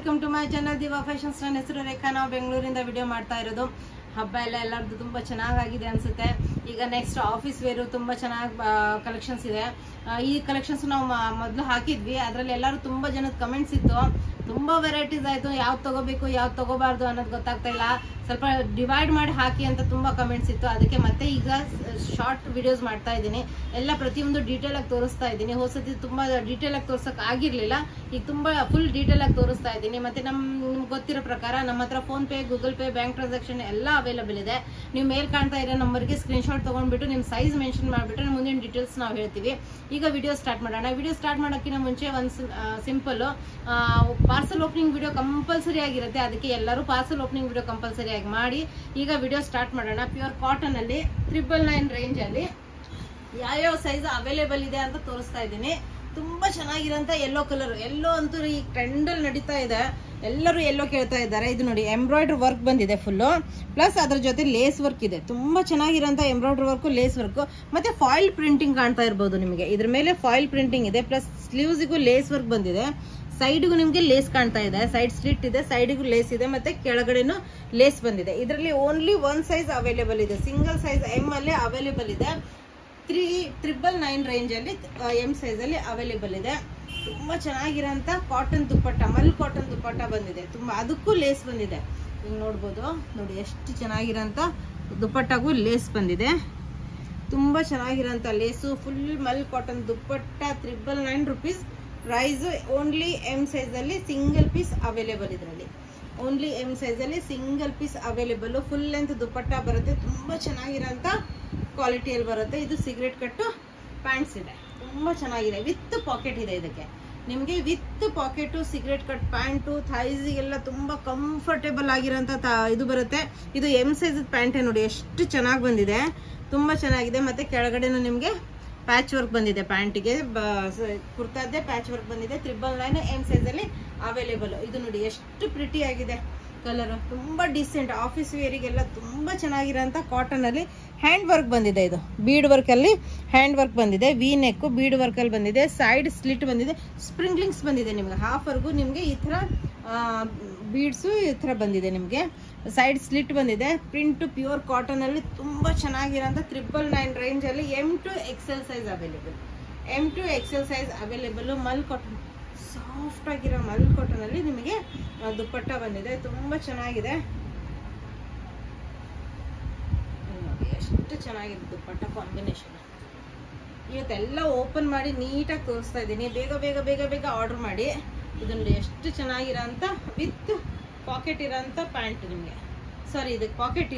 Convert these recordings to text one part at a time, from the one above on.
Welcome to my channel Diva Fashions. ನನ್ನ ಹೆಸರು ರೇಖಾ. ನಾವು ಬೆಂಗಳೂರಿಂದ ವಿಡಿಯೋ ಮಾಡ್ತಾ ಇರೋದು. ಹಬ್ಬ ಎಲ್ಲರದ್ದು ತುಂಬ ಚೆನ್ನಾಗಿದೆ ಅನಿಸುತ್ತೆ. ಈಗ ನೆಕ್ಸ್ಟ್ ಆಫೀಸ್ ವೇರು ತುಂಬ ಚೆನ್ನಾಗಿ ಕಲೆಕ್ಷನ್ಸ್ ಇದೆ. ಈ ಕಲೆಕ್ಷನ್ಸ್ ನಾವು ಮೊದಲು ಹಾಕಿದ್ವಿ. ಅದರಲ್ಲಿ ಎಲ್ಲರೂ ತುಂಬ ಜನದ ಕಮೆಂಟ್ಸ್ ಇತ್ತು. ತುಂಬ ವೆರೈಟೀಸ್ ಆಯಿತು. ಯಾವ್ದು ತೊಗೋಬೇಕು ಯಾವ್ದು ತೊಗೋಬಾರ್ದು ಅನ್ನೋದು ಗೊತ್ತಾಗ್ತಾ ಇಲ್ಲ. ಸ್ವಲ್ಪ ಡಿವೈಡ್ ಮಾಡಿ ಹಾಕಿ ಅಂತ ತುಂಬ ಕಮೆಂಟ್ಸ್ ಇತ್ತು. ಅದಕ್ಕೆ ಮತ್ತೆ ಈಗ ಶಾರ್ಟ್ ವಿಡಿಯೋಸ್ ಮಾಡ್ತಾ ಇದ್ದೀನಿ. ಎಲ್ಲ ಪ್ರತಿಯೊಂದು ಡೀಟೇಲಾಗಿ ತೋರಿಸ್ತಾ ಇದ್ದೀನಿ. ಹೊಸತಿ ತುಂಬ ಡೀಟೇಲಾಗಿ ತೋರ್ಸೋಕೆ ಆಗಿರಲಿಲ್ಲ. ಈಗ ತುಂಬ ಫುಲ್ ಡೀಟೇಲಾಗಿ ತೋರಿಸ್ತಾ ಇದ್ದೀನಿ. ಮತ್ತು ನಿಮ್ಗೆ ಗೊತ್ತಿರೋ ಪ್ರಕಾರ ನಮ್ಮ ಹತ್ರ PhonePe, Google pay, bank transaction ಎಲ್ಲ ಅವೈಲೇಬಲ್ ಇದೆ. ನೀವು ಮೇಲ್ ಕಾಣ್ತಾ ಇರೋ ನಂಬರ್ಗೆ ಸ್ಕ್ರೀನ್ಶಾಟ್ ತೊಗೊಂಡ್ಬಿಟ್ಟು ನಿಮ್ಮ ಸೈಜ್ ಮೆನ್ಷನ್ ಮಾಡಿಬಿಟ್ರೆ ಮುಂದಿನ ಡೀಟೇಲ್ಸ್ ನಾವು ಹೇಳ್ತೀವಿ. ಈಗ ವಿಡಿಯೋ ಸ್ಟಾರ್ಟ್ ಮಾಡೋಣ. ವಿಡಿಯೋ ಸ್ಟಾರ್ಟ್ ಮಾಡೋಕ್ಕಿಂತ ಮುಂಚೆ ಒಂದು simple parcel opening video compulsory ಆಗಿರುತ್ತೆ. ಅದಕ್ಕೆ ಎಲ್ಲರೂ ಪಾರ್ಸಲ್ ಓಪನಿಂಗ್ ವಿಡಿಯೋ ಕಂಪಲ್ಸರಿ ಆಗಿ ಮಾಡಿ. ಈಗ ವಿಡಿಯೋ ಸ್ಟಾರ್ಟ್ ಮಾಡೋಣ. ಪ್ಯೂರ್ ಕಾಟನ್ ಅಲ್ಲಿ 999 ರೇಂಜ್ ಅಲ್ಲಿ ಯಾವ್ಯಾವ ಸೈಜ್ ಅವೈಲೇಬಲ್ ಇದೆ ಅಂತ ತೋರಿಸ್ತಾ ಇದ್ದೀನಿ. ತುಂಬಾ ಚೆನ್ನಾಗಿರೋಂಥ ಯೆಲ್ಲೋ ಕಲರ್. ಯೆಲ್ಲೋ ಅಂತೂ ಈ ಟ್ರೆಂಡ್ ಅಲ್ಲಿ ನಡೀತಾ ಇದೆ. ಎಲ್ಲರೂ ಯೆಲ್ಲೋ ಕೇಳ್ತಾ ಇದ್ದಾರೆ. ಇದು ನೋಡಿ ಎಂಬ್ರಾಯ್ಡ್ರಿ ವರ್ಕ್ ಬಂದಿದೆ ಫುಲ್ಲು. ಪ್ಲಸ್ ಅದ್ರ ಜೊತೆ ಲೇಸ್ ವರ್ಕ್ ಇದೆ. ತುಂಬಾ ಚೆನ್ನಾಗಿರೋಂಥ ಎಂಬ್ರಾಯ್ಡ್ರಿ ವರ್ಕ್, ಲೇಸ್ ವರ್ಕ್ ಮತ್ತೆ ಫಾಯಿಲ್ ಪ್ರಿಂಟಿಂಗ್ ಕಾಣ್ತಾ ಇರ್ಬೋದು ನಿಮಗೆ. ಇದ್ರ ಮೇಲೆ ಫಾಯಿಲ್ ಪ್ರಿಂಟಿಂಗ್ ಇದೆ. ಪ್ಲಸ್ ಸ್ಲೀವ್ಸ್ಗೂ ಲೇಸ್ ವರ್ಕ್ ಬಂದಿದೆ. ಸೈಡ್ಗೂ ನಿಮಗೆ ಲೇಸ್ ಕಾಣ್ತಾ ಇದೆ. ಸೈಡ್ ಸ್ಲಿಟ್ ಇದೆ, ಸೈಡ್ಗೂ ಲೇಸ್ ಇದೆ, ಮತ್ತೆ ಕೆಳಗಡೆನೂ ಲೇಸ್ ಬಂದಿದೆ. ಇದರಲ್ಲಿ ಓನ್ಲಿ ಒನ್ ಸೈಜ್ ಅವೈಲೇಬಲ್ ಇದೆ. ಸಿಂಗಲ್ ಸೈಜ್ ಎಂ ಅಲ್ಲೇ ಅವೈಲೇಬಲ್ ಇದೆ. 999 ರೇಂಜ್ ಅಲ್ಲಿ ಎಂ ಸೈಜ್ ಅಲ್ಲಿ ಅವೈಲೇಬಲ್ ಇದೆ. ತುಂಬಾ ಚೆನ್ನಾಗಿರೋಂಥ ಕಾಟನ್ ದುಪ್ಪಟ್ಟ, ಮಲ್ ಕಾಟನ್ ದುಪ್ಪಟ್ಟ ಬಂದಿದೆ. ತುಂಬಾ ಅದಕ್ಕೂ ಲೇಸ್ ಬಂದಿದೆ. ಈಗ ನೋಡ್ಬೋದು ನೋಡಿ ಎಷ್ಟು ಚೆನ್ನಾಗಿರೋಂಥ ದುಪ್ಪಟ್ಟಾಗೂ ಲೇಸ್ ಬಂದಿದೆ. ತುಂಬಾ ಚೆನ್ನಾಗಿರೋಂಥ lace, full mul cotton dupatta. 999 rupees price. Only M size ಅಲ್ಲಿ ಸಿಂಗಲ್ ಪೀಸ್ ಅವೈಲೇಬಲ್. ಇದರಲ್ಲಿ ಓನ್ಲಿ ಎಂ ಸೈಜ್ ಅಲ್ಲಿ single piece available. Full length dupatta ಬರುತ್ತೆ. ತುಂಬಾ ಚೆನ್ನಾಗಿರೋಂಥ ಕ್ವಾಲಿಟಿಯಲ್ಲಿ ಬರುತ್ತೆ. ಇದು ಸಿಗರೇಟ್ ಕಟ್ಟು ಪ್ಯಾಂಟ್ಸ್ ಇದೆ. ತುಂಬಾ ಚೆನ್ನಾಗಿದೆ. ವಿತ್ ಪಾಕೆಟ್ ಇದೆ. ಇದಕ್ಕೆ ನಿಮಗೆ with pocket, cigarette cut pant, ಥೈಸಿಗೆಲ್ಲ ತುಂಬಾ ಕಂಫರ್ಟೇಬಲ್ ಆಗಿರೋಂಥ ಇದು ಬರುತ್ತೆ. ಇದು ಎಂ ಸೈಜ್ ಪ್ಯಾಂಟೇ ನೋಡಿ ಎಷ್ಟು ಚೆನ್ನಾಗಿ ಬಂದಿದೆ. ತುಂಬಾ ಚೆನ್ನಾಗಿದೆ. ಮತ್ತೆ ಕೆಳಗಡೆನೂ ನಿಮಗೆ ಪ್ಯಾಚ್ ವರ್ಕ್ ಬಂದಿದೆ. ಪ್ಯಾಂಟಿಗೆ ಕುರ್ತಾದ್ದೇ ಪ್ಯಾಚ್ ವರ್ಕ್ ಬಂದಿದೆ. 999 ಎಂ ಸೈಜ್ ಅಲ್ಲಿ ಅವೈಲೇಬಲ್. ಇದು ನೋಡಿ ಎಷ್ಟು ಪ್ರಿಟಿ ಆಗಿದೆ ಕಲರ್. ತುಂಬಾ ಡಿಸೆಂಟ್ ಆಫೀಸ್ ವೇರಿಗೆಲ್ಲ ತುಂಬಾ ಚೆನ್ನಾಗಿರೋಂಥ ಕಾಟನ್ ಅಲ್ಲಿ ಹ್ಯಾಂಡ್ ವರ್ಕ್ ಬಂದಿದೆ. ಇದು ಬೀಡ್ ವರ್ಕ್ ಅಲ್ಲಿ ಹ್ಯಾಂಡ್ ವರ್ಕ್ ಬಂದಿದೆ. ವಿ ನೆಕ್ ಬೀಡ್ ವರ್ಕ್ ಅಲ್ಲಿ ಬಂದಿದೆ. ಸೈಡ್ ಸ್ಲಿಟ್ ಬಂದಿದೆ. ಸ್ಪ್ರಿಂಗ್ಲಿಂಗ್ಸ್ ಬಂದಿದೆ. ನಿಮ್ಗೆ ಹಾಫ್ ವರ್ಗು ನಿಮ್ಗೆ ಈ ತರ ಬೀಡ್ಸು ಈ ತರ ಬಂದಿದೆ. ನಿಮ್ಗೆ ಸೈಡ್ ಸ್ಲಿಟ್ ಬಂದಿದೆ. ಪ್ರಿಂಟ್ ಪ್ಯೂರ್ ಕಾಟನ್ ಅಲ್ಲಿ ತುಂಬಾ ಚೆನ್ನಾಗಿರೋಂಥ 999 ರೇಂಜ್ ಅಲ್ಲಿ M to XL size available. M to XL size available. Mul cotton, soft ಆಗಿರೋ ಮಲ್ ಕಾಟನ್ ಅಲ್ಲಿ ನಿಮಗೆ ದುಪ್ಪಟ್ಟ ಬಂದಿದೆ. ತುಂಬಾ ಚೆನ್ನಾಗಿದೆ. ನೋಡಿ ಎಷ್ಟು ಚೆನ್ನಾಗಿದೆ ದುಪ್ಪಟ್ಟ ಕಾಂಬಿನೇಷನ್. ಇವತ್ತೆಲ್ಲ ಓಪನ್ ಮಾಡಿ ನೀಟಾಗಿ ತೋರಿಸ್ತಾ ಇದ್ದೀನಿ. ಬೇಗ ಬೇಗ ಬೇಗ ಬೇಗ ಆರ್ಡರ್ ಮಾಡಿ. ಇದು ನೋಡಿ ಎಷ್ಟು ಚೆನ್ನಾಗಿರೋ ಅಂತ ವಿತ್ ಪಾಕೆಟ್ ಇರೋಂಥ ಪ್ಯಾಂಟ್. ನಿಮಗೆ ಸಾರಿ, ಇದಕ್ಕೆ ಪಾಕೆಟ್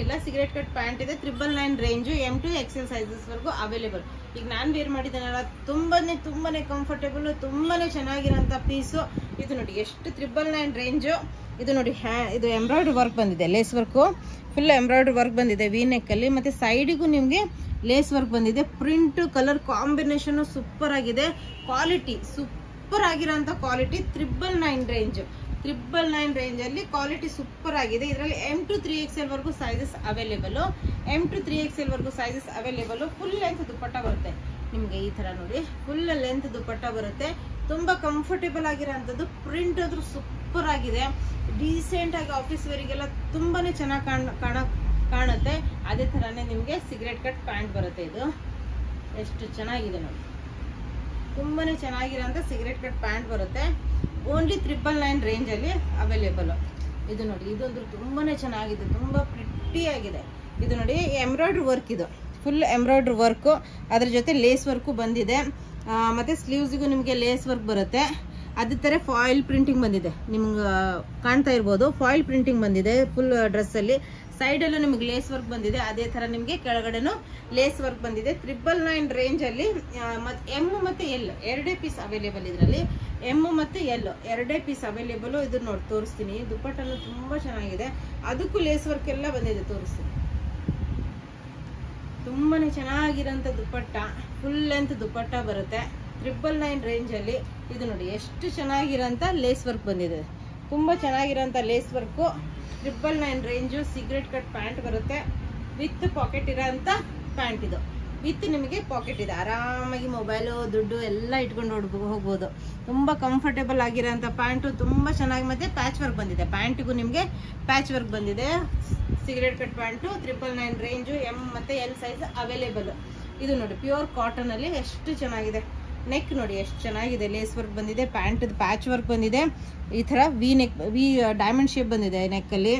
ಇಲ್ಲ, ಸಿಗರೇಟ್ ಕಟ್ ಪ್ಯಾಂಟ್ ಇದೆ. 999 range M to XL sizes ವರೆಗೂ ಅವೈಲೇಬಲ್. ಈಗ ನಾನು ವೇರ್ ಮಾಡಿದ್ದೇನಲ್ಲ, ತುಂಬಾನೇ ಕಂಫರ್ಟೇಬಲ್, ತುಂಬಾನೇ ಚೆನ್ನಾಗಿರೋಂಥ ಪೀಸು. ಇದು ನೋಡಿ ಎಷ್ಟು 999 ರೇಂಜು. ಇದು ನೋಡಿ ಇದು ಎಂಬ್ರಾಯ್ಡ್ರಿ ವರ್ಕ್ ಬಂದಿದೆ. Lace work full embroidery work ಬಂದಿದೆ ವಿ ನೆಕ್ ಅಲ್ಲಿ. ಮತ್ತೆ ಸೈಡಿಗೂ ನಿಮಗೆ ಲೇಸ್ ವರ್ಕ್ ಬಂದಿದೆ. ಪ್ರಿಂಟ್ ಕಲರ್ ಕಾಂಬಿನೇಷನ್ ಸೂಪರ್ ಆಗಿದೆ. ಕ್ವಾಲಿಟಿ ಸೂಪರ್ ಆಗಿರೋಂಥ ಕ್ವಾಲಿಟಿ. 999 ರೇಂಜ್ 999 ರೇಂಜ್ ಅಲ್ಲಿ ಕ್ವಾಲಿಟಿ ಸೂಪರ್ ಆಗಿದೆ. ಇದರಲ್ಲಿ ಎಂ ಟು 3XL ವರೆಗೂ sizes available. M to 3XL ವರೆಗೂ sizes available. Full length dupatta ಬರುತ್ತೆ ನಿಮ್ಗೆ. ಈ ತರ ನೋಡಿ ಫುಲ್ ಲೆಂತ್ ದುಪ್ಪಟ್ಟ ಬರುತ್ತೆ. ತುಂಬಾ ಕಂಫರ್ಟೇಬಲ್ ಆಗಿರೋಂಥದ್ದು. ಪ್ರಿಂಟ್ ಆದ್ರೂ ಸೂಪರ್ ಆಗಿದೆ. ಡೀಸೆಂಟ್ ಆಗಿ ಆಫೀಸ್ ವೇರಿಗೆಲ್ಲ ತುಂಬಾನೇ ಚೆನ್ನಾಗಿ ಕಾಣುತ್ತೆ. ಅದೇ ತರಾನೇ ನಿಮ್ಗೆ ಸಿಗರೇಟ್ ಕಟ್ ಪ್ಯಾಂಟ್ ಬರುತ್ತೆ. ಇದು ಎಷ್ಟು ಚೆನ್ನಾಗಿದೆ ನೋಡಿ. ತುಂಬಾನೇ ಚೆನ್ನಾಗಿರೋಂಥ ಸಿಗರೇಟ್ ಕಟ್ ಪ್ಯಾಂಟ್ ಬರುತ್ತೆ. ಓನ್ಲಿ 999 ರೇಂಜ್ ಅಲ್ಲಿ ಅವೈಲೇಬಲ್. ಇದು ನೋಡಿ ಇದೊಂದು ತುಂಬಾನೇ ಚೆನ್ನಾಗಿದೆ. ತುಂಬಾ ಪ್ರಿಟಿ ಆಗಿದೆ. ಇದು ನೋಡಿ ಎಂಬ್ರಾಯ್ಡ್ರಿ ವರ್ಕ್. ಇದು ಫುಲ್ ಎಂಬ್ರಾಯ್ಡ್ರಿ ವರ್ಕ್. ಅದ್ರ ಜೊತೆ ಲೇಸ್ ವರ್ಕು ಬಂದಿದೆ. ಮತ್ತೆ ಸ್ಲೀವ್ಸ್ಗೂ ನಿಮಗೆ ಲೇಸ್ ವರ್ಕ್ ಬರುತ್ತೆ. ಅದೇ ತರ ಫಾಯಿಲ್ ಪ್ರಿಂಟಿಂಗ್ ಬಂದಿದೆ. ನಿಮ್ಗೆ ಕಾಣ್ತಾ ಇರ್ಬೋದು, ಫಾಯಿಲ್ ಪ್ರಿಂಟಿಂಗ್ ಬಂದಿದೆ ಫುಲ್ ಡ್ರೆಸ್ ಅಲ್ಲಿ. ಸೈಡ್ ಅಲ್ಲೂ ನಿಮ್ಗೆ ಲೇಸ್ ವರ್ಕ್ ಬಂದಿದೆ. ಅದೇ ತರ ನಿಮ್ಗೆ ಕೆಳಗಡೆನೂ ಲೇಸ್ ವರ್ಕ್ ಬಂದಿದೆ. 999 ರೇಂಜ್ ಅಲ್ಲಿ ಎಂ ಮತ್ತೆ ಎಲ್ ಎರಡೇ ಪೀಸ್ ಅವೈಲೇಬಲ್. ಇದರಲ್ಲಿ ಎಂ ಮತ್ತೆ ಎಲ್ ಎರಡೇ ಪೀಸ್ ಅವೈಲೇಬಲ್. ಇದು ನೋಡಿ ತೋರಿಸ್ತೀನಿ. ದುಪ್ಪಟ್ಟನು ತುಂಬಾ ಚೆನ್ನಾಗಿದೆ. ಅದಕ್ಕೂ ಲೇಸ್ ವರ್ಕ್ ಎಲ್ಲ ಬಂದಿದೆ. ತೋರಿಸ್ತೀನಿ. ತುಂಬಾನೇ ಚೆನ್ನಾಗಿರೋಂಥ ದುಪ್ಪಟ್ಟ. ಫುಲ್ ಲೆಂತ್ ದುಪ್ಪಟ್ಟ ಬರುತ್ತೆ 999 ರೇಂಜ್ ಅಲ್ಲಿ. ಇದು ನೋಡಿ ಎಷ್ಟು ಚೆನ್ನಾಗಿರೋಂಥ ಲೇಸ್ ವರ್ಕ್ ಬಂದಿದೆ. ತುಂಬಾ ಚೆನ್ನಾಗಿರೋಂಥ lace work. 999 range. Cigarette cut pant ಬರುತ್ತೆ ವಿತ್ ಪಾಕೆಟ್ ಇರೋಂಥ ಪ್ಯಾಂಟ್. ಇದು ವಿತ್ ನಿಮಗೆ ಪಾಕೆಟ್ ಇದೆ. ಆರಾಮಾಗಿ ಮೊಬೈಲು ದುಡ್ಡು ಎಲ್ಲ ಇಟ್ಕೊಂಡು ಹೋಗ್ಬೋದು. ತುಂಬ ಕಂಫರ್ಟೇಬಲ್ ಆಗಿರೋಂಥ ಪ್ಯಾಂಟು, ತುಂಬ ಚೆನ್ನಾಗಿ. ಮತ್ತು ಪ್ಯಾಚ್ ವರ್ಕ್ ಬಂದಿದೆ, ಪ್ಯಾಂಟಿಗೂ ನಿಮಗೆ ಪ್ಯಾಚ್ ವರ್ಕ್ ಬಂದಿದೆ. Cigarette cut pant 999 range, M ಮತ್ತು ಎಲ್ ಸೈಜ್ ಅವೈಲೇಬಲ್. ಇದು ನೋಡಿ ಪ್ಯೂರ್ ಕಾಟನಲ್ಲಿ ಎಷ್ಟು ಚೆನ್ನಾಗಿದೆ. ನೆಕ್ ನೋಡಿ ಎಷ್ಟು ಚೆನ್ನಾಗಿದೆ, ಲೇಸ್ ವರ್ಕ್ ಬಂದಿದೆ, ಪ್ಯಾಂಟದ ಪ್ಯಾಚ್ ವರ್ಕ್ ಬಂದಿದೆ. ಈ ಥರ ವಿ ಡೈಮಂಡ್ ಶೇಪ್ ಬಂದಿದೆ ನೆಕ್ಕಲ್ಲಿ,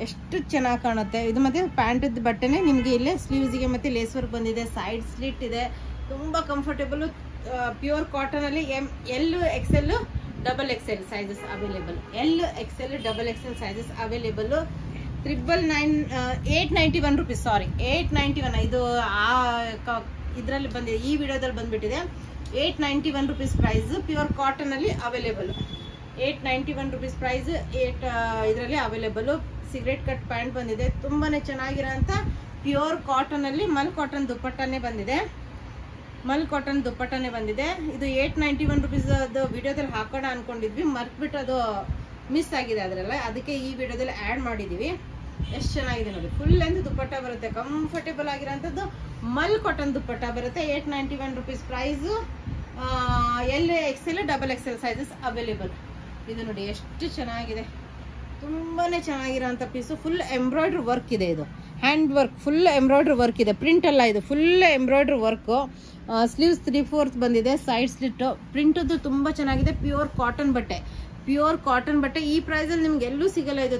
ಎಷ್ಟು ಚೆನ್ನಾಗಿ ಕಾಣುತ್ತೆ ಇದು. ಮತ್ತು ಪ್ಯಾಂಟದ ಬಟ್ಟೆನೇ ನಿಮಗೆ ಇಲ್ಲೇ ಸ್ಲೀವ್ಸಿಗೆ ಮತ್ತು ಲೇಸ್ ವರ್ಕ್ ಬಂದಿದೆ, ಸೈಡ್ ಸ್ಲಿಟ್ ಇದೆ, ತುಂಬ ಕಂಫರ್ಟೇಬಲು. ಪ್ಯೂರ್ ಕಾಟನಲ್ಲಿ L XL XXL sizes available. L XL XXL sizes available. 891 rupees, sorry 891. ಇದು ಇದರಲ್ಲಿ ಬಂದಿದೆ, ಈ ವಿಡಿಯೋದಲ್ಲಿ ಬಂದ್ಬಿಟ್ಟಿದೆ. 891 ರುಪೀಸ್ ಪ್ರೈಸ್, ಪ್ಯೂರ್ ಕಾಟನಲ್ಲಿ ಅವೈಲೇಬಲ್. 891 ರುಪೀಸ್ ಪ್ರೈಸ್, ಇದರಲ್ಲಿ ಅವೈಲೇಬಲ್. ಸಿಗರೇಟ್ ಕಟ್ ಪ್ಯಾಂಟ್ ಬಂದಿದೆ, ತುಂಬಾ ಚೆನ್ನಾಗಿರೋಂಥ ಪ್ಯೂರ್ ಕಾಟನಲ್ಲಿ ಮಲ್ ಕಾಟನ್ ದುಪ್ಪಟ್ಟನೇ ಬಂದಿದೆ. ಮಲ್ ಕಾಟನ್ ದುಪ್ಪಟ್ಟನೇ ಬಂದಿದೆ. ಇದು 891 ರುಪೀಸ್ ಅದು ವಿಡಿಯೋದಲ್ಲಿ ಹಾಕೋಣ ಅನ್ಕೊಂಡಿದ್ವಿ, ಮರ್ತ್ಬಿಟ್ಟು ಅದು ಮಿಸ್ ಆಗಿದೆ ಅದರಲ್ಲ, ಅದಕ್ಕೆ ಈ ವಿಡಿಯೋದಲ್ಲಿ ಆ್ಯಡ್ ಮಾಡಿದ್ದೀವಿ. ಎಷ್ಟು ಚೆನ್ನಾಗಿದೆ ನೋಡಿ, ಫುಲ್ ಲೆಂತ್ ದುಪ್ಪಟ್ಟ ಬರುತ್ತೆ, ಕಂಫರ್ಟೇಬಲ್ ಆಗಿರೋಂಥದ್ದು ಮಲ್ ಕಾಟನ್ ದುಪ್ಪಟ್ಟ ಬರುತ್ತೆ. 891 rupees price. L XL XXL sizes available. ಇದು ನೋಡಿ ಎಷ್ಟು ಚೆನ್ನಾಗಿದೆ, ತುಂಬಾ ಚೆನ್ನಾಗಿರೋಂಥ ಪೀಸು. ಫುಲ್ ಎಂಬ್ರಾಯ್ಡ್ರಿ ವರ್ಕ್ ಇದೆ, ಇದು hand work, full embroidery work ಇದೆ, ಪ್ರಿಂಟ್ ಅಲ್ಲ ಇದು, ಫುಲ್ ಎಂಬ್ರಾಯ್ಡ್ರಿ ವರ್ಕು. ಸ್ಲೀವ್ಸ್ 3/4 ಬಂದಿದೆ, ಸೈಡ್ ಸ್ಲಿಟ್ಟು. ಪ್ರಿಂಟದ್ದು ತುಂಬ ಚೆನ್ನಾಗಿದೆ, ಪ್ಯೂರ್ ಕಾಟನ್ ಬಟ್ಟೆ, ಪ್ಯೂರ್ ಕಾಟನ್ ಬಟ್ಟೆ. ಈ ಪ್ರೈಸಲ್ಲಿ ನಿಮ್ಗೆ ಎಲ್ಲೂ ಸಿಗಲ್ಲ. ಇದು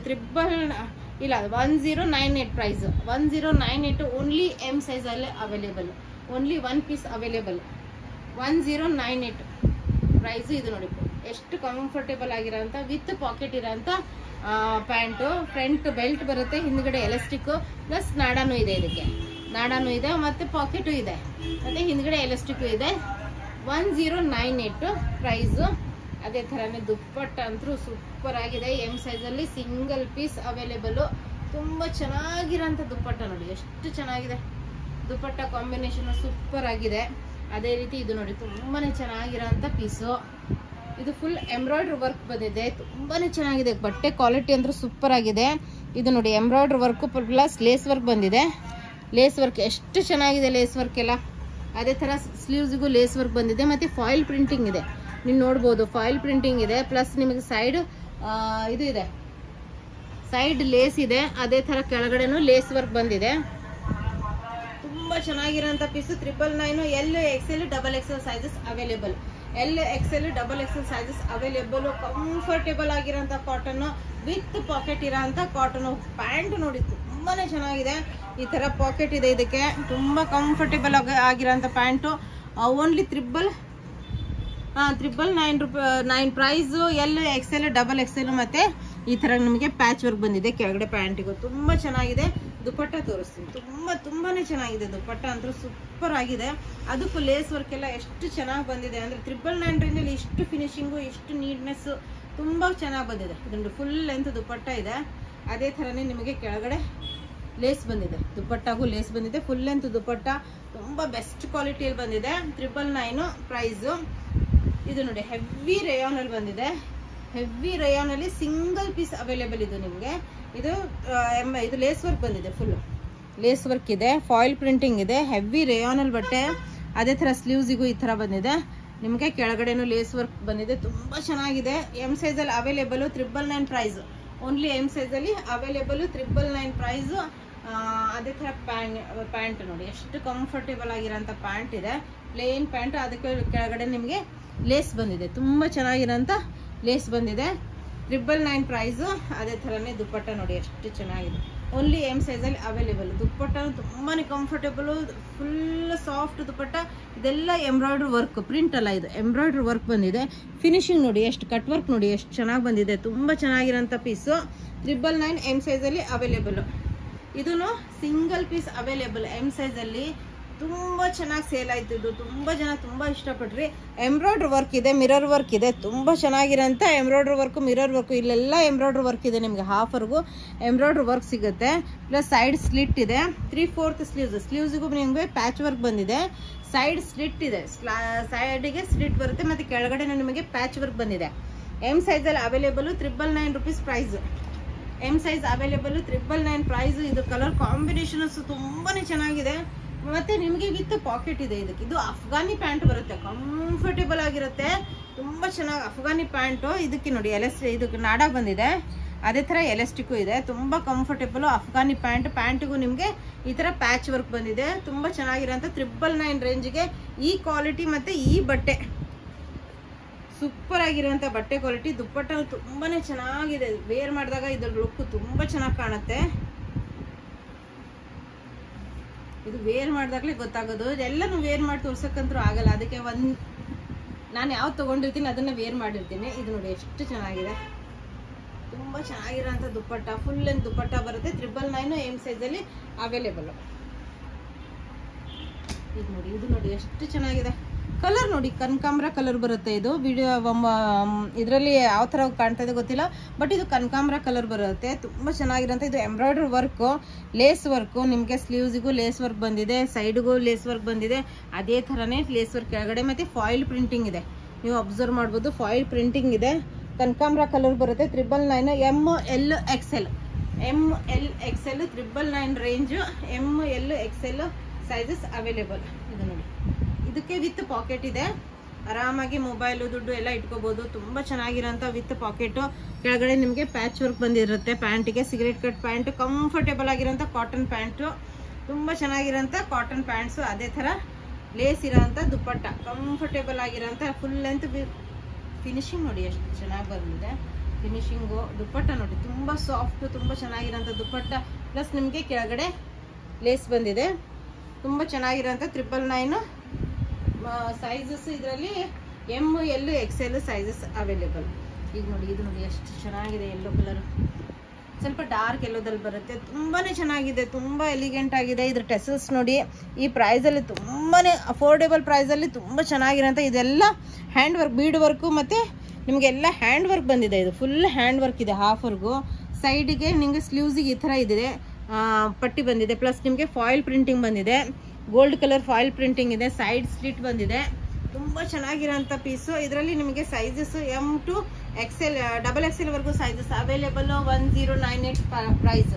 1098 ಪ್ರೈಸ್, 1098 ಓನ್ಲಿ ಎಮ್ ಸೈಜಲ್ಲೇ available, only 1 piece available. 1098 price. ಇದು ನೋಡಿ ಎಷ್ಟು ಕಂಫರ್ಟೇಬಲ್ ಆಗಿರೋಂಥ ವಿತ್ ಪಾಕೆಟ್ ಇರೋಂಥ ಪ್ಯಾಂಟು. ಫ್ರಂಟ್ ಬೆಲ್ಟ್ ಬರುತ್ತೆ, ಹಿಂದ್ಗಡೆ ಎಲಾಸ್ಟಿಕ್ ಪ್ಲಸ್ ನಾಡಾನು ಇದೆ, ಇದಕ್ಕೆ ನಾಡಾನು ಇದೆ ಮತ್ತು ಪಾಕೆಟು ಇದೆ, ಮತ್ತು ಹಿಂದ್ಗಡೆ ಎಲಾಸ್ಟಿಕ್ ಇದೆ. 1098 ಪ್ರೈಸು. ಅದೇ ಥರನೇ ದುಪ್ಪಟ್ಟ ಅಂತೂ ಸೂಪರ್ ಆಗಿದೆ, ಎಮ್ ಸೈಜಲ್ಲಿ ಸಿಂಗಲ್ ಪೀಸ್ ಅವೈಲೇಬಲು. ತುಂಬ ಚೆನ್ನಾಗಿರೋಂಥ ದುಪ್ಪಟ್ಟ ನೋಡಿ, ಎಷ್ಟು ಚೆನ್ನಾಗಿದೆ ದುಪ್ಪಟ್ಟ, ಕಾಂಬಿನೇಷನ್ ಸೂಪರ್ ಆಗಿದೆ. ಅದೇ ರೀತಿ ಇದು ನೋಡಿ ತುಂಬಾ ಚೆನ್ನಾಗಿರೋಂಥ ಪೀಸು. ಇದು ಫುಲ್ ಎಂಬ್ರಾಯ್ಡ್ರಿ ವರ್ಕ್ ಬಂದಿದೆ, ತುಂಬಾ ಚೆನ್ನಾಗಿದೆ, ಬಟ್ಟೆ ಕ್ವಾಲಿಟಿ ಅಂದ್ರೆ ಸೂಪರ್ ಆಗಿದೆ. ಇದು ನೋಡಿ embroidery work plus lace work ಬಂದಿದೆ. ಲೇಸ್ ವರ್ಕ್ ಎಷ್ಟು ಚೆನ್ನಾಗಿದೆ, ಲೇಸ್ ವರ್ಕ್ ಎಲ್ಲ. ಅದೇ ಥರ ಸ್ಲೀವ್ಸ್ಗೂ ಲೇಸ್ ವರ್ಕ್ ಬಂದಿದೆ, ಮತ್ತು ಫಾಯಿಲ್ ಪ್ರಿಂಟಿಂಗ್ ಇದೆ, ನೀವು ನೋಡ್ಬೋದು ಫಾಯಿಲ್ ಪ್ರಿಂಟಿಂಗ್ ಇದೆ. ಪ್ಲಸ್ ನಿಮಗೆ ಸೈಡ್ ಇದು ಇದೆ, ಸೈಡ್ ಲೇಸ್ ಇದೆ. ಅದೇ ಥರ ಕೆಳಗಡೆನೂ ಲೇಸ್ ವರ್ಕ್ ಬಂದಿದೆ. ತುಂಬ ಚೆನ್ನಾಗಿರೋಂಥ piece. 999. L XL XXL sizes available. L XL XXL sizes available. Comfortable ಆಗಿರೋಂಥ ಕಾಟನ್ನು ವಿತ್ ಪಾಕೆಟ್ ಇರೋಂಥ ಕಾಟನು. ಪ್ಯಾಂಟ್ ನೋಡಿ ತುಂಬಾ ಚೆನ್ನಾಗಿದೆ, ಈ ಥರ ಪಾಕೆಟ್ ಇದೆ ಇದಕ್ಕೆ, ತುಂಬ ಕಂಫರ್ಟೇಬಲ್ ಆಗಿರೋಂಥ pant. Only 999 price. L XL XXL ಮತ್ತು ಈ ಥರ ನಿಮಗೆ ಪ್ಯಾಚ್ ವರ್ಕ್ ಬಂದಿದೆ ಕೆಳಗಡೆ ಪ್ಯಾಂಟಿಗೂ. ತುಂಬ ಚೆನ್ನಾಗಿದೆ. ದುಪ್ಪಟ್ಟ ತೋರಿಸ್ತೀನಿ, ತುಂಬಾ ಚೆನ್ನಾಗಿದೆ ದುಪ್ಪಟ್ಟ ಅಂತೂ ಸೂಪರ್ ಆಗಿದೆ. ಅದಕ್ಕೂ ಲೇಸ್ ವರ್ಕ್ ಎಲ್ಲ ಎಷ್ಟು ಚೆನ್ನಾಗಿ ಬಂದಿದೆ ಅಂದರೆ 999 ರೇಂಜಲ್ಲಿ ಇಷ್ಟು ಫಿನಿಶಿಂಗು, ಇಷ್ಟು ನೀಟ್ನೆಸ್ಸು ತುಂಬ ಚೆನ್ನಾಗಿ ಬಂದಿದೆ. ಇದೊಂದು ಫುಲ್ ಲೆಂತ್ ದುಪ್ಪಟ್ಟ ಇದೆ. ಅದೇ ಥರನೇ ನಿಮಗೆ ಕೆಳಗಡೆ ಲೇಸ್ ಬಂದಿದೆ, ದುಪ್ಪಟ್ಟಾಗೂ ಲೇಸ್ ಬಂದಿದೆ. ಫುಲ್ ಲೆಂತ್ ದುಪ್ಪಟ್ಟ ತುಂಬ ಬೆಸ್ಟ್ ಕ್ವಾಲಿಟಿಯಲ್ಲಿ ಬಂದಿದೆ. 999 ಪ್ರೈಸು. ಇದು ನೋಡಿ ಹೆವಿ ರೇಯಾನಲ್ಲಿ ಬಂದಿದೆ, ಹೆವಿ ರೇಯಾನಲ್ಲಿ ಸಿಂಗಲ್ ಪೀಸ್ ಅವೈಲೇಬಲ್. ಇದು ನಿಮಗೆ ಇದು ಲೇಸ್ ವರ್ಕ್ ಬಂದಿದೆ, ಫುಲ್ ಲೇಸ್ ವರ್ಕ್ ಇದೆ, ಫಾಯಿಲ್ ಪ್ರಿಂಟಿಂಗ್ ಇದೆ, ಹೆವಿ ರೇಯಾನಲ್ಲಿ ಬಟ್ಟೆ. ಅದೇ ಥರ ಸ್ಲೀವ್ಸಿಗೂ ಈ ಥರ ಬಂದಿದೆ ನಿಮಗೆ, ಕೆಳಗಡೆನೂ ಲೇಸ್ ವರ್ಕ್ ಬಂದಿದೆ, ತುಂಬ ಚೆನ್ನಾಗಿದೆ. ಎಮ್ ಸೈಜಲ್ಲಿ ಅವೈಲೇಬಲು. 999 ಪ್ರೈಸ್, ಓನ್ಲಿ ಎಮ್ ಸೈಜಲ್ಲಿ ಅವೈಲೇಬಲು. 999 ಪ್ರೈಸು. ಅದೇ ಥರ ಪ್ಯಾಂಟ್ ನೋಡಿ ಎಷ್ಟು ಕಂಫರ್ಟೇಬಲ್ ಆಗಿರೋಂಥ ಪ್ಯಾಂಟ್ ಇದೆ, ಪ್ಲೇನ್ ಪ್ಯಾಂಟ್. ಅದಕ್ಕೆ ಕೆಳಗಡೆ ನಿಮಗೆ ಲೇಸ್ ಬಂದಿದೆ, ತುಂಬ ಚೆನ್ನಾಗಿರೋಂಥ ಲೇಸ್ ಬಂದಿದೆ. 999 ಪ್ರೈಸು. ಅದೇ ಥರನೇ ದುಪ್ಪಟ್ಟ ನೋಡಿ ಎಷ್ಟು ಚೆನ್ನಾಗಿದೆ, ಓನ್ಲಿ ಎಮ್ ಸೈಜಲ್ಲಿ ಅವೈಲೇಬಲ್. ದುಪ್ಪಟ್ಟ ತುಂಬಾ ಕಂಫರ್ಟೇಬಲು, ಫುಲ್ ಸಾಫ್ಟ್ ದುಪ್ಪಟ್ಟ. ಇದೆಲ್ಲ ಎಂಬ್ರಾಯ್ಡ್ರಿ ವರ್ಕ್, ಪ್ರಿಂಟ್ ಅಲ್ಲ, ಇದು ಎಂಬ್ರಾಯ್ಡ್ರಿ ವರ್ಕ್ ಬಂದಿದೆ. ಫಿನಿಶಿಂಗ್ ನೋಡಿ ಎಷ್ಟು, ಕಟ್ ವರ್ಕ್ ನೋಡಿ ಎಷ್ಟು ಚೆನ್ನಾಗಿ ಬಂದಿದೆ, ತುಂಬ ಚೆನ್ನಾಗಿರೋಂಥ ಪೀಸು. 999 ಎಮ್ ಸೈಜಲ್ಲಿ ಅವೈಲೇಬಲು. ಇದೂ ಸಿಂಗಲ್ ಪೀಸ್ ಅವೈಲೇಬಲ್ ಎಮ್ ಸೈಜಲ್ಲಿ. ತುಂಬ ಚೆನ್ನಾಗಿ ಸೇಲ್ ಆಯ್ತು ಇದು, ತುಂಬ ಜನ ತುಂಬ ಇಷ್ಟಪಟ್ರಿ. ಎಂಬ್ರಾಯ್ಡ್ರಿ ವರ್ಕ್ ಇದೆ, ಮಿರರ್ ವರ್ಕ್ ಇದೆ, ತುಂಬ ಚೆನ್ನಾಗಿರೋಂಥ ಎಂಬ್ರಾಯ್ಡ್ರಿ ವರ್ಕು, ಮಿರರ್ ವರ್ಕು. ಇಲ್ಲೆಲ್ಲ ಎಂಬ್ರಾಯ್ಡ್ರಿ ವರ್ಕ್ ಇದೆ ನಿಮಗೆ, ಹಾಫರ್ಗೂ ಎಂಬ್ರಾಯ್ಡ್ರಿ ವರ್ಕ್ ಸಿಗುತ್ತೆ. ಪ್ಲಸ್ ಸೈಡ್ ಸ್ಲಿಟ್ ಇದೆ, 3/4 ಸ್ಲೀವ್ಸ್ಗೂ ನಿಮಗೆ ಪ್ಯಾಚ್ ವರ್ಕ್ ಬಂದಿದೆ. ಸೈಡ್ ಸ್ಲಿಟ್ ಇದೆ, ಸೈಡಿಗೆ ಸ್ಲಿಟ್ ಬರುತ್ತೆ, ಮತ್ತು ಕೆಳಗಡೆ ನಿಮಗೆ ಪ್ಯಾಚ್ ವರ್ಕ್ ಬಂದಿದೆ. ಎಮ್ ಸೈಜಲ್ಲಿ available. 999 rupees price. M size available. 999 price. ಇದು ಕಲರ್ ಕಾಂಬಿನೇಷನ್ಸ್ ತುಂಬಾನೇ ಚೆನ್ನಾಗಿದೆ, ಮತ್ತೆ ನಿಮಗೆ ವಿತ್ ಪಾಕೆಟ್ ಇದೆ ಇದಕ್ಕೆ. ಇದು ಅಫ್ಘಾನಿ ಪ್ಯಾಂಟ್ ಬರುತ್ತೆ, ಕಂಫರ್ಟೇಬಲ್ ಆಗಿರುತ್ತೆ, ತುಂಬಾ ಚೆನ್ನಾಗಿ ಅಫ್ಘಾನಿ ಪ್ಯಾಂಟು. ಇದಕ್ಕೆ ನೋಡಿ ಇದಕ್ಕೆ ನಾಡ ಬಂದಿದೆ, ಅದೇ ತರ ಎಲಾಸ್ಟಿಕ್ ಇದೆ, ತುಂಬಾ ಕಂಫರ್ಟೇಬಲ್ ಅಫ್ಘಾನಿ ಪ್ಯಾಂಟ್ಗೂ ನಿಮ್ಗೆ ಈ ತರ ಪ್ಯಾಚ್ ವರ್ಕ್ ಬಂದಿದೆ. ತುಂಬಾ ಚೆನ್ನಾಗಿರೋಂಥ 999 ರೇಂಜ್ಗೆ ಈ ಕ್ವಾಲಿಟಿ ಮತ್ತೆ ಈ ಬಟ್ಟೆ ಸೂಪರ್ ಆಗಿರೋಂಥ ಬಟ್ಟೆ ಕ್ವಾಲಿಟಿ. ದುಪ್ಪಟ್ಟ ತುಂಬಾನೇ ಚೆನ್ನಾಗಿದೆ, ವೇರ್ ಮಾಡಿದಾಗ ಇದ್ರ ಲುಕ್ ತುಂಬಾ ಚೆನ್ನಾಗಿ ಕಾಣುತ್ತೆ. ಇದು ವೇರ್ ಮಾಡಿದಾಗಲೇ ಗೊತ್ತಾಗೋದು, ಎಲ್ಲನೂ ವೇರ್ ಮಾಡಿ ತೋರ್ಸಕ್ಕಂತೂ ಆಗಲ್ಲ. ಅದಕ್ಕೆ ನಾನು ಯಾವ್ದು ತಗೊಂಡಿರ್ತೀನಿ ಅದನ್ನ ವೇರ್ ಮಾಡಿರ್ತೀನಿ. ಇದು ನೋಡಿ ಎಷ್ಟು ಚೆನ್ನಾಗಿದೆ, ತುಂಬಾ ಚೆನ್ನಾಗಿರೋಂಥ ದುಪ್ಪಟ್ಟ, ಫುಲ್ ಲೆಂತ್ ದುಪ್ಪಟ್ಟ ಬರುತ್ತೆ. 999 ಎಮ್ ಸೈಜಲ್ಲಿ ಅವೈಲೇಬಲ್. ಇದು ನೋಡಿ ಎಷ್ಟು ಚೆನ್ನಾಗಿದೆ. ಕಲರ್ ನೋಡಿ ಕನಕಾಂಬ್ರ ಕಲರ್ ಬರುತ್ತೆ. ಇದು ವಿಡಿಯೋ ಇದರಲ್ಲಿ ಯಾವ ತರ ಕಾಣ್ತಾ ಇದೆ ಗೊತ್ತಿಲ್ಲ, ಬಟ್ ಇದು ಕನಕಾಂಬ್ರ ಕಲರ್ ಬರುತ್ತೆ. ತುಂಬಾ ಚೆನ್ನಾಗಿರೋಂಥ ಇದು ಎಂಬ್ರಾಯ್ಡ್ರಿ ವರ್ಕ್, ಲೇಸ್ ವರ್ಕ್. ನಿಮ್ಗೆ ಸ್ಲೀವ್ಸ್ಗೂ ಲೇಸ್ ವರ್ಕ್ ಬಂದಿದೆ, ಸೈಡ್ಗೂ ಲೇಸ್ ವರ್ಕ್ ಬಂದಿದೆ, ಅದೇ ತರನೇ ಲೇಸ್ ವರ್ಕ್ ಕೆಳಗಡೆ. ಮತ್ತೆ ಫಾಯಿಲ್ ಪ್ರಿಂಟಿಂಗ್ ಇದೆ, ನೀವು ಅಬ್ಸರ್ವ್ ಮಾಡ್ಬೋದು, ಫಾಯಿಲ್ ಪ್ರಿಂಟಿಂಗ್ ಇದೆ. ಕನಕಾಂಬ್ರ ಕಲರ್ ಬರುತ್ತೆ. 999 ML XL 999 range, ML XL sizes available. ಇದು ನೋಡಿ, ಇದಕ್ಕೆ ವಿತ್ ಪಾಕೆಟ್ ಇದೆ, ಆರಾಮಾಗಿ ಮೊಬೈಲು ದುಡ್ಡು ಎಲ್ಲ ಇಟ್ಕೋಬಹುದು. ತುಂಬಾ ಚೆನ್ನಾಗಿರೋಂಥ ವಿತ್ ಪಾಕೆಟ್. ಕೆಳಗಡೆ ನಿಮಗೆ ಪ್ಯಾಚ್ ವರ್ಕ್ ಬಂದಿರುತ್ತೆ ಪ್ಯಾಂಟಿಗೆ. ಸಿಗರೇಟ್ ಕಟ್ ಪ್ಯಾಂಟ್, ಕಂಫರ್ಟೇಬಲ್ ಆಗಿರೋಂಥ ಕಾಟನ್ ಪ್ಯಾಂಟು, ತುಂಬಾ ಚೆನ್ನಾಗಿರೋಂಥ ಕಾಟನ್ ಪ್ಯಾಂಟ್ಸು. ಅದೇ ತರ ಲೇಸ್ ಇರೋಂಥ ದುಪ್ಪಟ್ಟ, ಕಂಫರ್ಟೇಬಲ್ ಆಗಿರೋಂಥ ಫುಲ್ ಲೆಂತ್. ಫಿನಿಶಿಂಗ್ ನೋಡಿ ಎಷ್ಟು ಚೆನ್ನಾಗಿ ಬಂದಿದೆ ಫಿನಿಶಿಂಗು. ದುಪ್ಪಟ್ಟ ನೋಡಿ ತುಂಬಾ ಸಾಫ್ಟ್, ತುಂಬಾ ಚೆನ್ನಾಗಿರೋಂಥ ದುಪ್ಪಟ್ಟ. ಪ್ಲಸ್ ನಿಮಗೆ ಕೆಳಗಡೆ ಲೇಸ್ ಬಂದಿದೆ. ತುಂಬಾ ಚೆನ್ನಾಗಿರೋಂಥ 999 ಸೈಜಸ್. ಇದರಲ್ಲಿ ML XL ಸೈಜಸ್ ಅವೈಲೇಬಲ್. ಈಗ ನೋಡಿ, ಇದು ನೋಡಿ ಎಷ್ಟು ಚೆನ್ನಾಗಿದೆ. ಯೆಲ್ಲೋ ಕಲರ್, ಸ್ವಲ್ಪ ಡಾರ್ಕ್ ಯೆಲ್ಲೋದಲ್ಲಿ ಬರುತ್ತೆ. ತುಂಬಾನೇ ಚೆನ್ನಾಗಿದೆ, ತುಂಬಾ ಎಲಿಗೆಂಟ್ ಆಗಿದೆ. ಇದ್ರ ಟೆಸಲ್ಸ್ ನೋಡಿ, ಈ ಪ್ರೈಸ್ ಅಲ್ಲಿ ತುಂಬಾನೇ ಅಫೋರ್ಡೆಬಲ್ ಪ್ರೈಸ್ ಅಲ್ಲಿ ತುಂಬಾ ಚೆನ್ನಾಗಿರೋಂಥ. ಇದೆಲ್ಲ ಹ್ಯಾಂಡ್ ವರ್ಕ್, ಬೀಡ್ ವರ್ಕ್, ಮತ್ತೆ ನಿಮ್ಗೆಲ್ಲ ಹ್ಯಾಂಡ್ ವರ್ಕ್ ಬಂದಿದೆ. ಇದು ಫುಲ್ ಹ್ಯಾಂಡ್ ವರ್ಕ್ ಇದೆ. ಹಾಫ್ ವರ್ಗು ಸೈಡ್ಗೆ ನಿಮ್ಗೆ ಸ್ಲೀವ್ಸ್ಗೆ ಈ ತರ ಇದೆ, ಪಟ್ಟಿ ಬಂದಿದೆ. ಪ್ಲಸ್ ನಿಮ್ಗೆ ಫಾಯಿಲ್ ಪ್ರಿಂಟಿಂಗ್ ಬಂದಿದೆ, ಗೋಲ್ಡ್ ಕಲರ್ ಫಾಯಿಲ್ ಪ್ರಿಂಟಿಂಗ್ ಇದೆ, ಸೈಡ್ ಸ್ಲಿಟ್ ಬಂದಿದೆ. ತುಂಬಾ ಚೆನ್ನಾಗಿರೋಂಥ ಪೀಸು. ಇದರಲ್ಲಿ ನಿಮಗೆ sizes M to XL XXL ವರ್ಗು sizes available. 1098 price,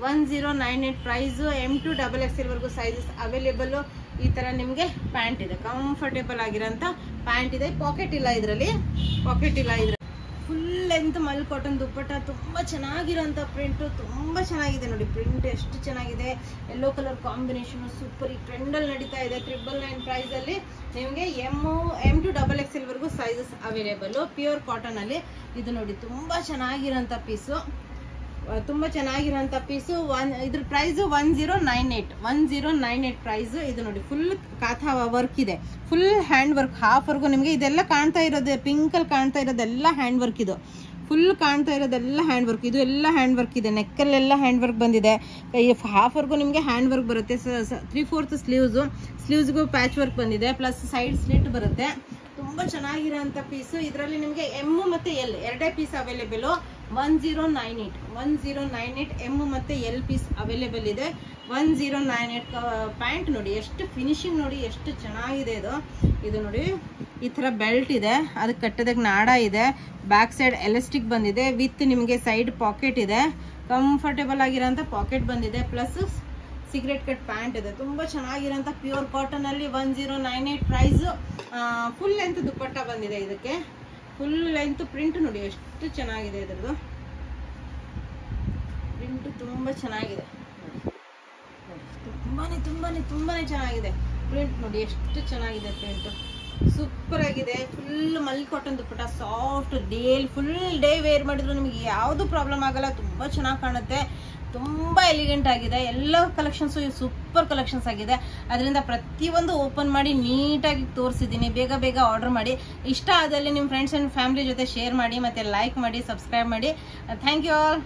1098 price. M to XXL ವರ್ಗು ಸೈಜಸ್ ಅವೈಲೇಬಲ್. ಈ ತರ ನಿಮ್ಗೆ ಪ್ಯಾಂಟ್ ಇದೆ, ಕಂಫರ್ಟೇಬಲ್ ಆಗಿರೋಂಥ ಪ್ಯಾಂಟ್ ಇದೆ. ಪಾಕೆಟ್ ಇಲ್ಲ ಇದರಲ್ಲಿ, ಪಾಕೆಟ್ ಇಲ್ಲ ಇದ್ರಲ್ಲಿ. ಫುಲ್ ಲೆಂತ್ ಮಲ್ ಕಾಟನ್ ದುಪ್ಪಟ್ಟ, ತುಂಬಾ ಚೆನ್ನಾಗಿರೋಂಥ ಪ್ರಿಂಟ್, ತುಂಬಾ ಚೆನ್ನಾಗಿದೆ ನೋಡಿ. ಪ್ರಿಂಟ್ ಎಷ್ಟು ಚೆನ್ನಾಗಿದೆ, ಯೆಲ್ಲೋ ಕಲರ್ ಕಾಂಬಿನೇಷನ್ ಸೂಪರ್. ಈ ಟ್ರೆಂಡ್ ಅಲ್ಲಿ ನಡೀತಾ ಇದೆ. 999 ಪ್ರೈಸ್ ಅಲ್ಲಿ ನಿಮಗೆ M to XXL ವರ್ಗು ಸೈಜಸ್ ಅವೈಲೇಬಲ್. ಪ್ಯೂರ್ ಕಾಟನ್ ಅಲ್ಲಿ. ಇದು ನೋಡಿ ತುಂಬಾ ಚೆನ್ನಾಗಿರೋಂಥ ಪೀಸು, ತುಂಬಾ ಚೆನ್ನಾಗಿರೋಂಥ ಪೀಸು. ಇದ್ರ ಪ್ರೈಸ್ 1098 ಪ್ರೈಸ್. ಇದು ನೋಡಿ ಫುಲ್ ಕಾಥಾ ವರ್ಕ್ ಇದೆ, ಫುಲ್ ಹ್ಯಾಂಡ್ ವರ್ಕ್. ಹಾಫ್ ವರ್ಗು ನಿಮಗೆ ಇದೆಲ್ಲ ಕಾಣ್ತಾ ಇರೋದು, ಪಿಂಕ್ ಅಲ್ಲಿ ಕಾಣ್ತಾ ಇರೋದೆಲ್ಲ ಹ್ಯಾಂಡ್ ವರ್ಕ್. ಇದು ಫುಲ್ ಕಾಣ್ತಾ ಇರೋದೆಲ್ಲ ಹ್ಯಾಂಡ್ ವರ್ಕ್. ಇದು ಎಲ್ಲ ಹ್ಯಾಂಡ್ ವರ್ಕ್ ಇದೆ, ನೆಕ್ಕಲ್ಲೆಲ್ಲ ಹ್ಯಾಂಡ್ ವರ್ಕ್ ಬಂದಿದೆ. ಹಾಫ್ ವರ್ಗು ನಿಮಗೆ ಹ್ಯಾಂಡ್ ವರ್ಕ್ ಬರುತ್ತೆ. 3/4 ಸ್ಲೀವ್ಸ್ಗೂ ಪ್ಯಾಚ್ ವರ್ಕ್ ಬಂದಿದೆ. ಪ್ಲಸ್ ಸೈಡ್ ಸ್ಲಿಟ್ ಬರುತ್ತೆ. ತುಂಬಾ ಚೆನ್ನಾಗಿರೋಂಥ ಪೀಸು. ಇದರಲ್ಲಿ ನಿಮಗೆ M ಮತ್ತೆ L ಎರಡೇ ಪೀಸ್ ಅವೈಲೇಬಲ್. 1098 M ಮತ್ತೆ L ಪೀಸ್ ಅವೈಲೇಬಲ್ ಇದೆ. 1098 ಪ್ಯಾಂಟ್ ನೋಡಿ ಎಷ್ಟು ಫಿನಿಶಿಂಗ್ ನೋಡಿ ಎಷ್ಟು ಚೆನ್ನಾಗಿದೆ. ಇದು ನೋಡಿ ಈ ತರ ಬೆಲ್ಟ್ ಇದೆ, ಅದಕ್ಕೆ ಕಟ್ಟೋದಕ್ಕೆ ನಾಡ ಇದೆ. ಬ್ಯಾಕ್ ಸೈಡ್ ಎಲಾಸ್ಟಿಕ್ ಬಂದಿದೆ, ವಿತ್ ನಿಮಗೆ ಸೈಡ್ ಪಾಕೆಟ್ ಇದೆ. ಕಂಫರ್ಟೇಬಲ್ ಆಗಿರೋಂಥ ಪಾಕೆಟ್ ಬಂದಿದೆ. ಪ್ಲಸ್ ಸಿಗರೇಟ್ ಕಟ್ ಪ್ಯಾಂಟ್ ಇದೆ. ತುಂಬಾ ಚೆನ್ನಾಗಿರೋಂಥ ಪ್ಯೂರ್ ಕಾಟನ್ ಅಲ್ಲಿ 1098 ಪ್ರೈಸ್. ಫುಲ್ ಲೆಂತ್ ದುಪ್ಪಟ್ಟ ಬಂದಿದೆ. ಇದಕ್ಕೆ ಫುಲ್ ಲೆಂತ್ ಪ್ರಿಂಟ್ ನೋಡಿ ಎಷ್ಟು ಚೆನ್ನಾಗಿದೆ. ಇದ್ರದ್ದು ಪ್ರಿಂಟ್ ತುಂಬಾ ಚೆನ್ನಾಗಿದೆ, ತುಂಬಾನೇ ಚೆನ್ನಾಗಿದೆ. ಪ್ರಿಂಟ್ ನೋಡಿ ಎಷ್ಟು ಚೆನ್ನಾಗಿದೆ. ಪ್ರಿಂಟ್ ಸೂಪರ್ ಆಗಿದೆ. ಫುಲ್ ಮಲ್ ಕಾಟನ್ ದುಪ್ಪಟ್ಟ, ಸಾಫ್ಟ್. ಫುಲ್ ಡೇ ವೇರ್ ಮಾಡಿದ್ರು ನಿಮಗೆ ಯಾವುದು ಪ್ರಾಬ್ಲಮ್ ಆಗಲ್ಲ. ತುಂಬಾ ಚೆನ್ನಾಗಿ ಕಾಣುತ್ತೆ, ತುಂಬಾ ಎಲಿಗೆಂಟ್ ಆಗಿದೆ. ಎಲ್ಲ ಕಲೆಕ್ಷನ್ಸ್ ಸೂಪರ್ ಕಲೆಕ್ಷನ್ಸ್ ಆಗಿದೆ. ಅದರಿಂದ ಪ್ರತಿಯೊಂದು ಓಪನ್ ಮಾಡಿ ನೀಟಾಗಿ ತೋರಿಸಿದ್ದೀನಿ. ಬೇಗ ಆರ್ಡರ್ ಮಾಡಿ. ಇಷ್ಟ ಆದಲ್ಲಿ ನಿಮ್ಮ ಫ್ರೆಂಡ್ಸ್ ಅಂಡ್ ಫ್ಯಾಮಿಲಿ ಜೊತೆ ಶೇರ್ ಮಾಡಿ, ಮತ್ತೆ ಲೈಕ್ ಮಾಡಿ, ಸಬ್ಸ್ಕ್ರೈಬ್ ಮಾಡಿ. Thank you all.